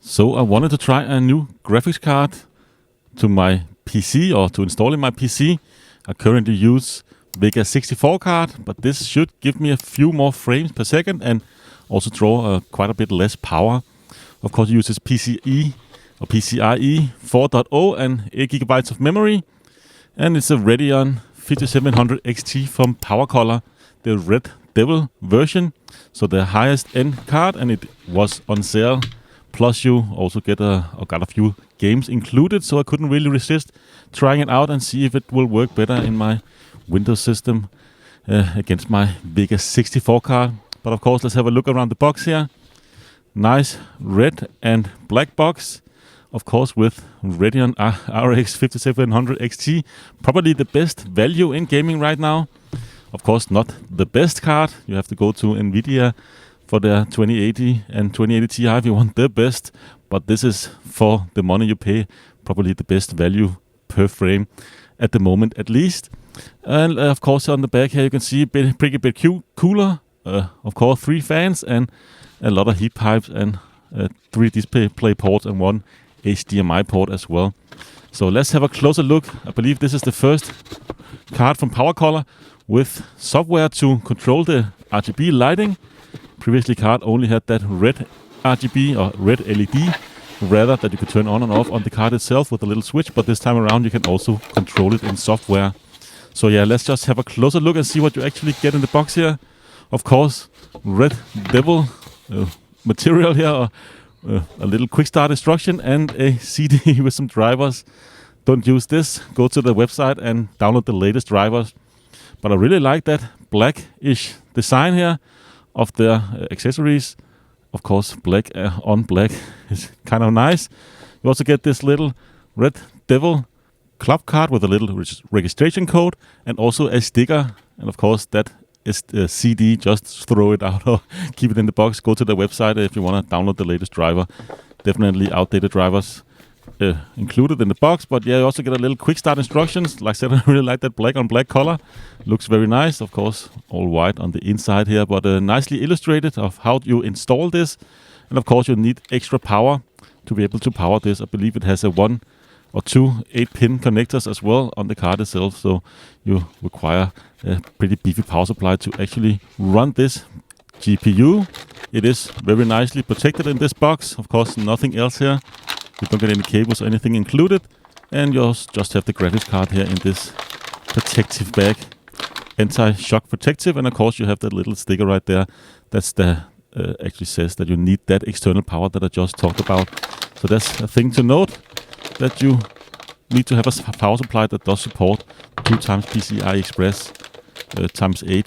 So I wanted to try a new graphics card to my PC or to install in my PC. I currently use Vega 64 card, but this should give me a few more frames per second and also draw quite a bit less power. Of course, it uses PCIe 4.0 and 8 GB of memory. And it's a Radeon 5700 XT from PowerColor, the Red Devil version. So the highest end card, and it was on sale. Plus you also got a few games included, so I couldn't really resist trying it out and see if it will work better in my Windows system against my Vega 64 card. But of course, let's have a look around the box here. Nice red and black box. Of course, with Radeon RX 5700 XT, probably the best value in gaming right now. Of course, not the best card. You have to go to NVIDIA for their 2080 and 2080 Ti if you want the best. But this is, for the money you pay, probably the best value per frame at the moment, at least. And of course, on the back here, you can see pretty bit cooler. Of course, 3 fans and a lot of heat pipes and 3 display ports and 1 HDMI port as well. So let's have a closer look. I believe this is the first card from PowerColor with software to control the RGB lighting. Previously, card only had that red RGB or red LED, rather, that you could turn on and off on the card itself with a little switch. But this time around, you can also control it in software. So yeah, let's just have a closer look and see what you actually get in the box here. Of course, Red Devil material here, a little quick start instruction and a CD with some drivers. Don't use this. Go to the website and download the latest drivers. But I really like that blackish design here of their accessories. Of course, black on black is kind of nice. You also get this little Red Devil club card with a little registration code and also a sticker. And of course, that is the CD. Just throw it out or keep it in the box. Go to the website if you want to download the latest driver. Definitely outdated drivers included in the box. But yeah, you also get a little quick start instructions. Like I said, I really like that black on black color. Looks very nice. Of course, all white on the inside here, but nicely illustrated of how you install this. And of course, you need extra power to be able to power this. I believe it has a 1 or 2 8-pin connectors as well on the card itself. So you require a pretty beefy power supply to actually run this GPU. It is very nicely protected in this box. Of course, nothing else here. You don't get any cables or anything included. And you just have the graphics card here in this protective bag. Anti-shock protective. And of course, you have that little sticker right there. That's the actually says that you need that external power that I just talked about. So that's a thing to note, that you need to have a power supply that does support 2 times PCI Express times 8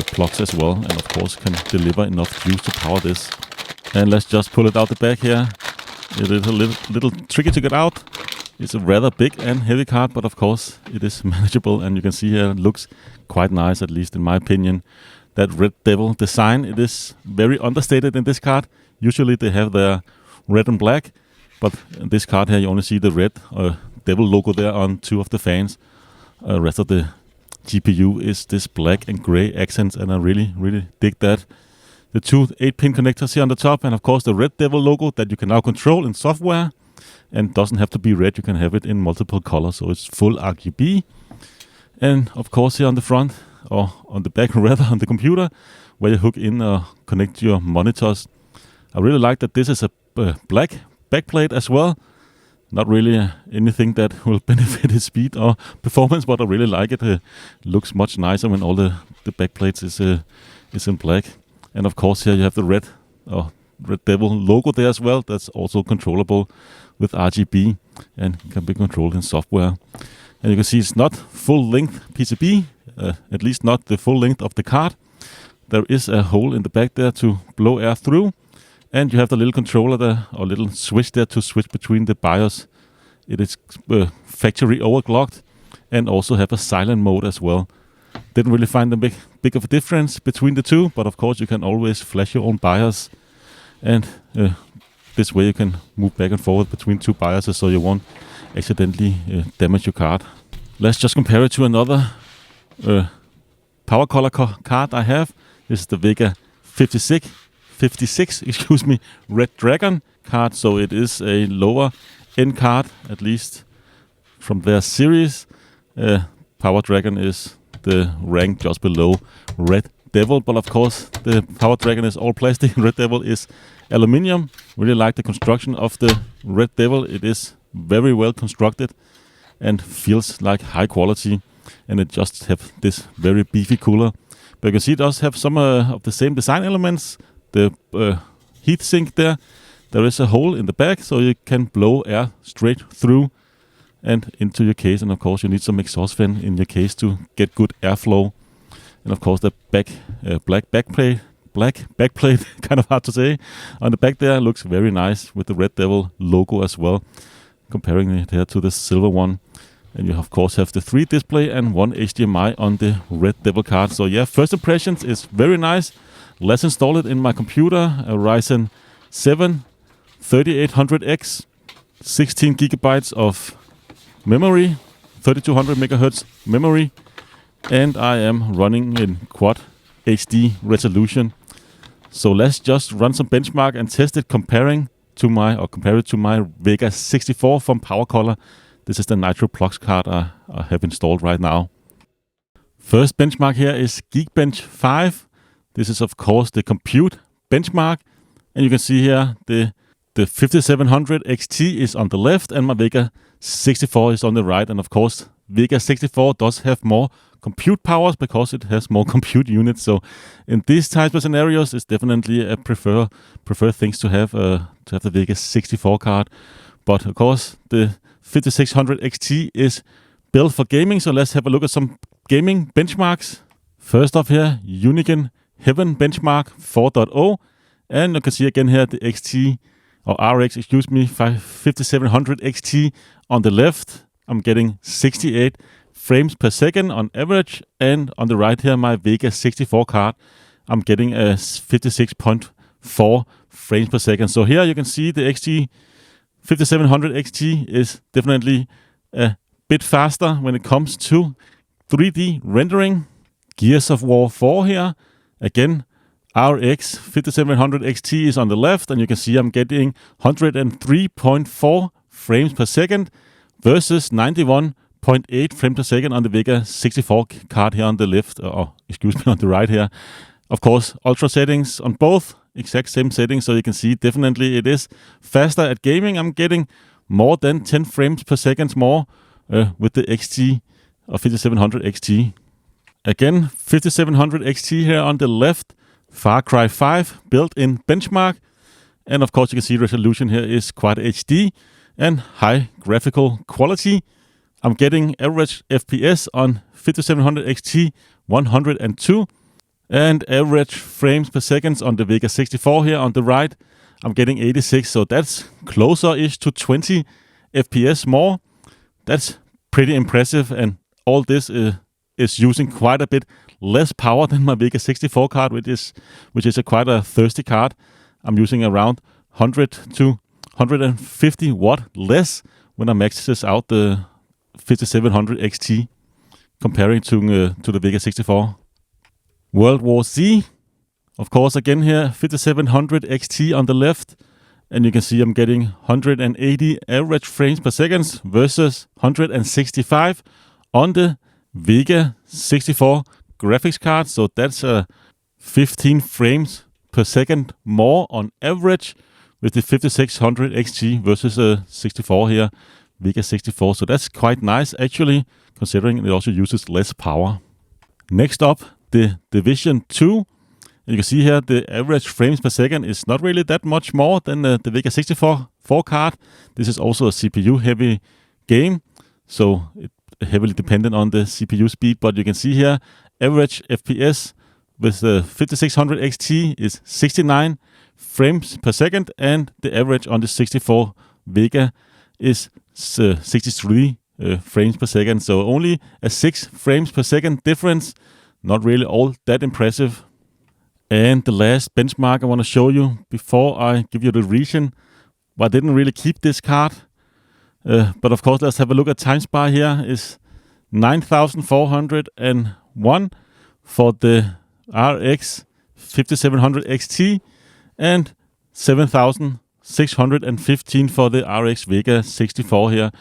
plugs as well, and of course can deliver enough juice to power this. And let's just pull it out the back here. It is a little tricky to get out. It's a rather big and heavy card, but of course it is manageable, and you can see here it looks quite nice, at least in my opinion. That Red Devil design, it is very understated in this card. Usually they have their red and black, but in this card here you only see the red Devil logo there on 2 of the fans. Rest of the GPU is this black and gray accents, and I really dig that. The 2 8-pin connectors here on the top, and of course the Red Devil logo that you can now control in software, and doesn't have to be red. You can have it in multiple colors, so it's full RGB. And of course here on the front, or on the back rather, on the computer, where you hook in or connect your monitors. I really like that this is a black backplate as well. Not really anything that will benefit its speed or performance, but I really like it. It looks much nicer when all the backplates is in black. And of course here you have the Red Devil logo there as well. That's also controllable with RGB and can be controlled in software. And you can see it's not full-length PCB, at least not the full length of the card. There is a hole in the back there to blow air through. And you have the little controller there, or little switch there to switch between the BIOS. It is factory overclocked, and also have a silent mode as well. Didn't really find a big of a difference between the two, but of course you can always flash your own BIOS. And this way you can move back and forth between 2 BIOSes, so you won't accidentally damage your card. Let's just compare it to another PowerColor card I have. This is the Vega 56, Red Dragon card, so it is a lower end card, at least from their series. Power Dragon is the rank just below Red Devil, but of course the Power Dragon is all plastic. Red Devil is aluminium. Really like the construction of the Red Devil. It is very well constructed and feels like high quality, and it just have this very beefy cooler. But you can see it does have some of the same design elements. The heat sink there is a hole in the back, so you can blow air straight through and into your case. And of course you need some exhaust fan in your case to get good airflow. And of course the black backplate, kind of hard to say, on the back there looks very nice with the Red Devil logo as well, comparing it here to the silver one. And you of course have the 3 display and 1 HDMI on the Red Devil card. So yeah, first impressions is very nice. Let's install it in my computer. A Ryzen 7 3800X, 16 gigabytes of memory, 3200 megahertz memory, and I am running in Quad HD resolution. So let's just run some benchmark and test it, compare it to my Vega 64 from PowerColor. This is the Nitro Plux card I have installed right now. First benchmark here is Geekbench 5. This is of course the compute benchmark, and you can see here the 5700 XT is on the left and my Vega 64 is on the right. And of course Vega 64 does have more compute powers because it has more compute units. So in these types of scenarios, it's definitely a prefer things to have the Vega 64 card. But of course the 5600 XT is built for gaming. So let's have a look at some gaming benchmarks. First off here, Unigen Heaven benchmark 4.0, and you can see again here the XT or RX, 5700 XT on the left. I'm getting 68 frames per second on average, and on the right here, my Vega 64 card, I'm getting a 56.4 frames per second. So here you can see the 5700 XT is definitely a bit faster when it comes to 3D rendering. Gears of War 4 here, again, RX 5700 XT is on the left, and you can see I'm getting 103.4 frames per second versus 91.8 frames per second on the Vega 64 card here on the left, on the right here. Of course, ultra settings on both, exact same settings, so you can see definitely it is faster at gaming. I'm getting more than 10 frames per second more with the XT of 5700 XT. Again, 5700 XT here on the left, Far Cry 5 built-in benchmark, and of course you can see resolution here is Quad HD and high graphical quality. I'm getting average FPS on 5700 XT 102, and average frames per second on the Vega 64 here on the right, I'm getting 86, so that's closer-ish to 20 FPS more. That's pretty impressive, and all this is using quite a bit less power than my Vega 64 card, which is quite a thirsty card. I'm using around 100 to 150 watt less when I maxes out the 5700 XT comparing to the Vega 64. World War Z, of course, again here 5700 XT on the left, and you can see I'm getting 180 average frames per second versus 165 on the Vega 64 graphics card. So that's 15 frames per second more on average with the 5600 XT versus 64 here, Vega 64. So that's quite nice actually, considering it also uses less power. Next up, the Division 2. And you can see here the average frames per second is not really that much more than the Vega 64 card. This is also a CPU heavy game, so it heavily dependent on the CPU speed. But you can see here average FPS with the 5600 XT is 69 frames per second, and the average on the 64 Vega is 63 frames per second. So only a 6 frames per second difference. Not really all that impressive. And the last benchmark I want to show you before I give you the reason why I didn't really keep this card. But of course, let's have a look at time spy here. Is 9,401 for the RX 5700 XT and 7,000 5615 for the RX Vega 64 here.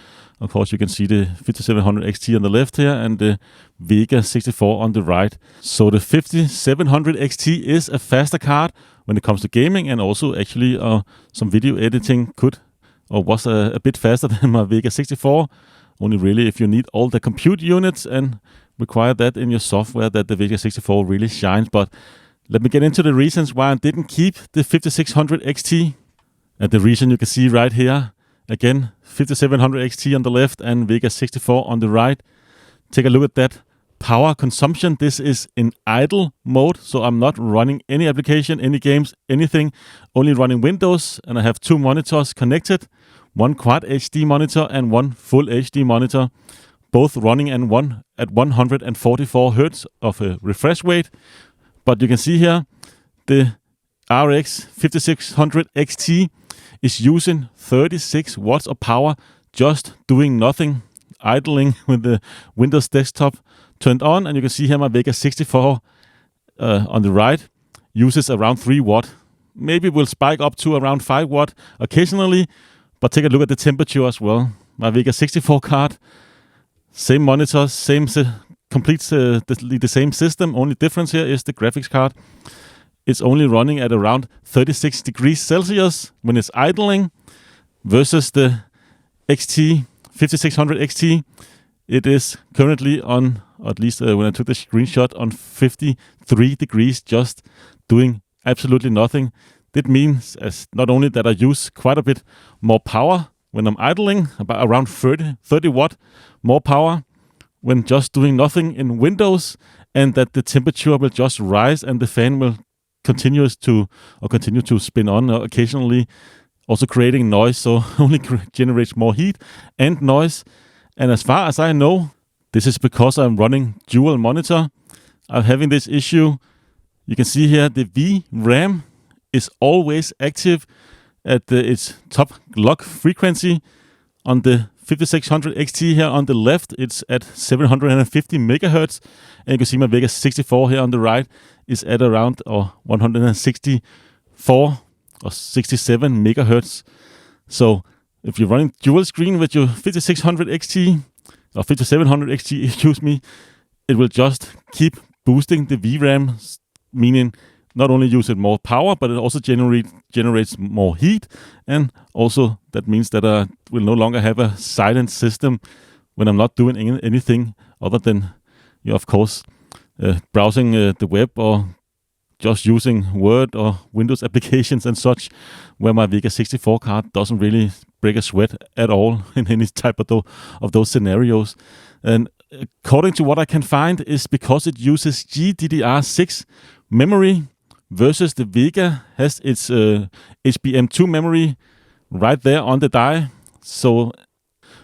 Of course, you can see the 5700 XT on the left here and the Vega 64 on the right. So the 5700 XT is a faster card when it comes to gaming, and also actually some video editing was a bit faster than my Vega 64. Only really if you need all the compute units and require that in your software that the Vega 64 really shines. But let me get into the reasons why I didn't keep the 5600 XT. And the reason you can see right here, again, 5700 XT on the left and Vega 64 on the right. Take a look at that power consumption. This is in idle mode, so I'm not running any application, any games, anything, only running Windows. And I have 2 monitors connected, one Quad HD monitor and one Full HD monitor, both running at 144 Hz of a refresh rate. But you can see here, the RX 5600 XT is using 36 watts of power, just doing nothing, idling with the Windows desktop turned on. And you can see here my Vega 64 on the right uses around 3 watt. Maybe will spike up to around 5 watt occasionally, but take a look at the temperature as well. My Vega 64 card, same monitors, completely the same system. Only difference here is the graphics card. It's only running at around 36 degrees Celsius when it's idling, versus the XT 5600 XT. It is currently on, at least when I took the screenshot, on 53 degrees, just doing absolutely nothing. That means as not only that I use quite a bit more power when I'm idling, about around 30 watt more power when just doing nothing in Windows, and that the temperature will just rise and the fan will continue to spin on occasionally, also creating noise, so only generates more heat and noise. And as far as I know, this is because I'm running dual monitor. I'm having this issue. You can see here the VRAM is always active at its top clock frequency. On the 5600 XT here on the left, it's at 750 megahertz, and you can see my Vega 64 here on the right is at around 164 or 67 megahertz. So if you're running dual screen with your 5600 XT or 5700 XT, excuse me, it will just keep boosting the VRAM, meaning not only use it more power, but it also generates more heat. And also that means that I will no longer have a silent system when I'm not doing anything other than, of course, browsing the web or just using Word or Windows applications and such, where my Vega 64 card doesn't really break a sweat at all in any type of those scenarios. And according to what I can find, is because it uses GDDR6 memory, versus the Vega has its HBM2 memory right there on the die. So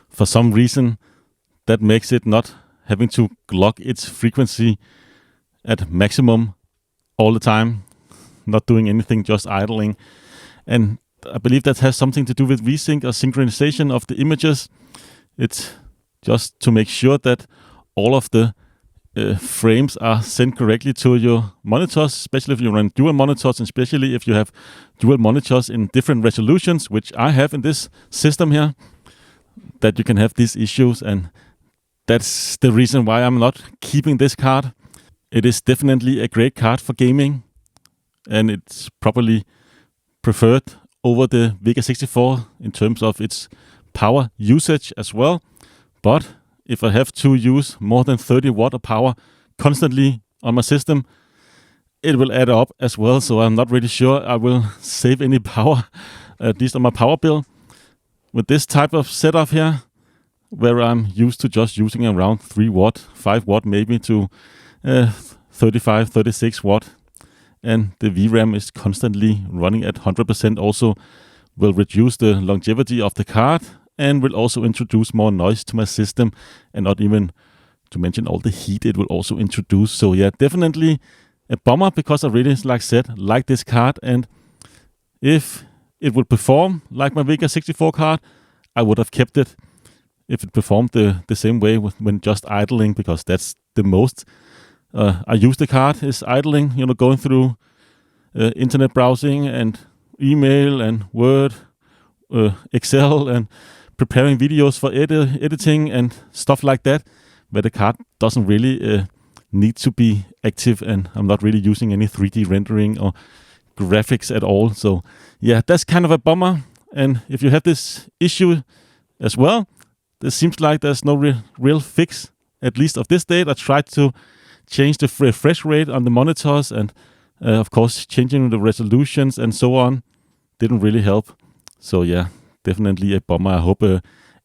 for some reason, that makes it not having to clock its frequency at maximum all the time, not doing anything, just idling. And I believe that has something to do with VSync or synchronization of the images. It's just to make sure that all of the frames are sent correctly to your monitors, especially if you run dual monitors, and especially if you have dual monitors in different resolutions, which I have in this system here, that you can have these issues. And that's the reason why I'm not keeping this card. It is definitely a great card for gaming, and it's probably preferred over the Vega 64 in terms of its power usage as well. But if I have to use more than 30 watt of power constantly on my system, it will add up as well. So I'm not really sure I will save any power, at least on my power bill, with this type of setup here, where I'm used to just using around 3 watt, 5 watt maybe, to 35, 36 watt. And the VRAM is constantly running at 100%, also will reduce the longevity of the card, and will also introduce more noise to my system, and not even to mention all the heat it will also introduce. So yeah, definitely a bummer, because I really, like I said, like this card. And if it would perform like my Vega 64 card, I would have kept it if it performed the same way when just idling, because that's the most I use the card, is idling, going through internet browsing and email and Word, Excel and preparing videos for editing and stuff like that, where the card doesn't really need to be active, and I'm not really using any 3D rendering or graphics at all. So yeah, that's kind of a bummer. And if you have this issue as well, there seems like there's no real fix, at least of this date. I tried to change the refresh rate on the monitors and of course changing the resolutions and so on didn't really help. So yeah, definitely a bummer. I hope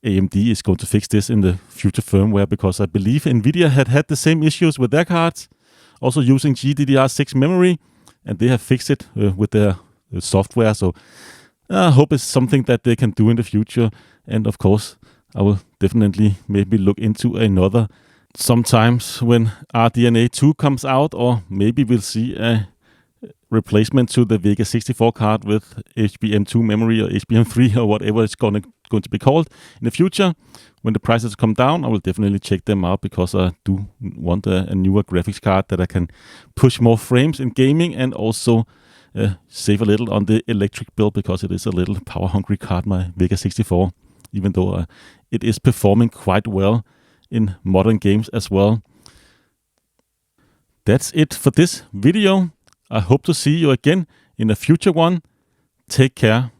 AMD is going to fix this in the future firmware, because I believe Nvidia had the same issues with their cards, also using GDDR6 memory, and they have fixed it with their software. So I hope it's something that they can do in the future. And of course, I will definitely maybe look into another sometimes when RDNA 2 comes out, or maybe we'll see a replacement to the Vega 64 card with HBM2 memory or HBM3 or whatever it's going to be called in the future. When the prices come down, I will definitely check them out, because I do want a newer graphics card that I can push more frames in gaming and also save a little on the electric bill, because it is a little power hungry card, my Vega 64, even though it is performing quite well in modern games as well. That's it for this video. I hope to see you again in a future one. Take care.